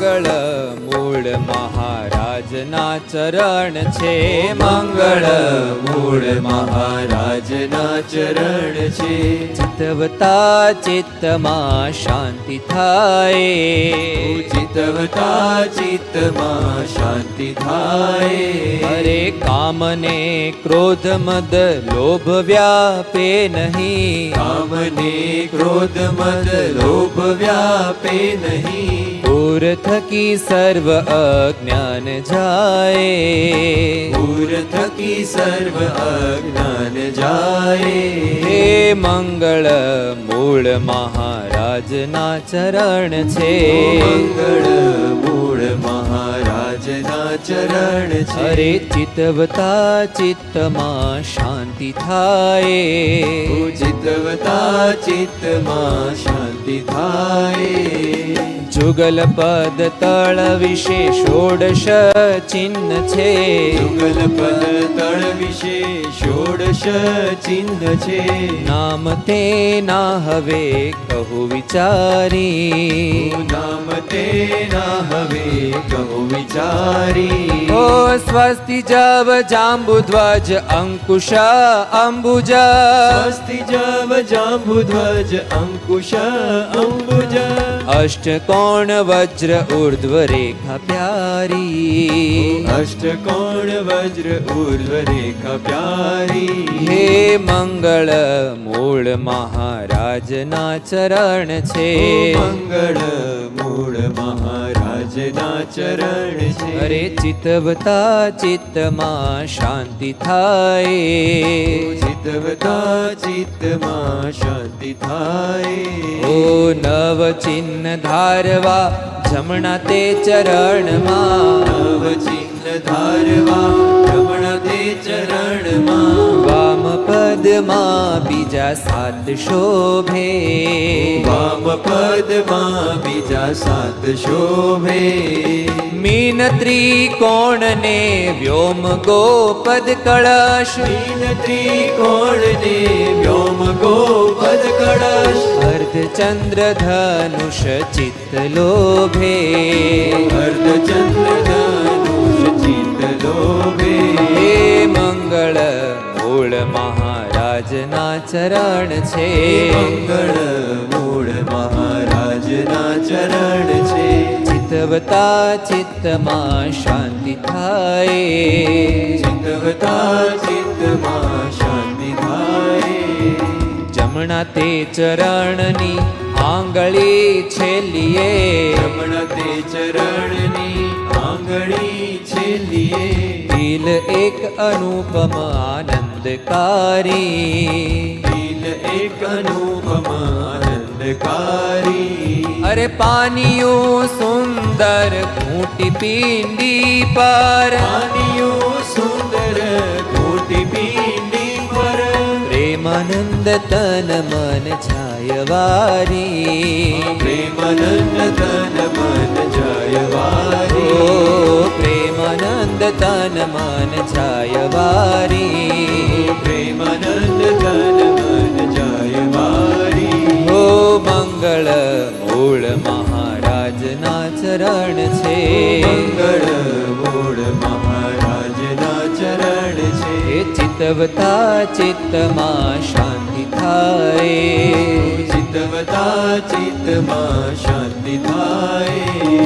મંગળ મૂળ મહારાજના ચરણ છે, મંગળ મૂળ મહારાજના ચરણ છે. ચિતવતા ચિત્તમાં શાંતિ થાય, ચિતવતા ચિત્તમાં શાંતિ થાય. અરે કામને ક્રોધ મદ લોભ વ્યાપે નહીં, કામને ક્રોધ મદ લોભ વ્યાપે નહીં. પૂર થકી સર્વ અજ્ઞાન જાય, પૂર થકી સર્વ અજ્ઞાન જાય. હે મંગળ મૂળ મહારાજના ચરણ છે, મંગળ મૂળ મહારાજના ચરણ છે. અરે ચિતવતા ચિત્તમાં શાંતિ થાય, ચિતવતા ચિત્તમાં શાંતિ થાય. જુગલ પદ તળ વિશે ષોડશ ચિહ્ન છે, જુગલ પદ તળ વિશે ષોડશ ચિહ્ન છે. નામ તેના હવે કહું વિચારી, નામ તેના હવે કહું વિચારી. ઓ સ્વસ્તિ જવ જાંબુધ્વજ અંકુશ અંબુજ, સ્વસ્તિ જવ જાંબુધ્વજ અંકુશ અંબુજ. અષ્ટકોણ વજ્ર ઉર્ધ્વ રેખા પ્યારી, અષ્ટકોણ વજ્ર ઉર્ધ્વ રેખા પ્યારી. હે મંગળ મૂળ મહારાજના ચરણ છે, મંગળ મૂળ મહારાજના ચરણ છે. અરે ચિતવતા ચિત્તમાં શાંતિ થાય, ચિતવતા ચિત્તમાં શાંતિ થાય. ઓ નવ ચિહ્ન ધારવા જમણા તે ચરણમાં, નવ ચિહ્ન ધારવા રમણ તે ચરણમાં. વામ પદમાં બીજા સાત શોભે, વામ પદમાં બીજા સાત શોભે. મીન ત્રિકોણને વ્યોમ ગોપદ કળશ, મીન ત્રિકોણને વ્યોમ ગોપદ કળશ. અર્ધચંદ્ર ધનુષ ચિત્ત લોભે, અર્ધચંદ્ર ધનુષ ચિત્ત લોભે. હે મંગળ મૂળ મહારાજના ચરણ છે, મંગળ મૂળ મહારાજના ચરણ છે. ચિતવતા ચિત્તમાં શાંતિ થાય, ચિતવતા ચિત્તમાં શાંતિ થાય. જમણા તે ચરણની આંગળી છેલ્લીએ, રમણ તે ચરણની આંગળી છેલ્લીએ. દિલ એક અનુપમ આનંદકારી, દિલ એક અનુપમ આનંદકારી. અરે પાનિયું સુંદર ઘૂંટી પિંડી પર, પાનિયું સુંદર કોટી પિંડી પર. પ્રેમાનંદ તન મન છાયવારી, પ્રેમાનંદ તન મન ઓ જયવારી. પ્રેમાનંદ તન મન છાયવારી, પ્રેમાનંદ તન મન જયવારી. હો મંગળ મૂળ મહારાજના ચરણ છે, મંગળ મૂળ મહારાજના ચરણ છે. એ ચિતવતા ચિત્તમાં શાંતિ થાય, ચિતવતા ચિત્તમાં શાંતિ થાય.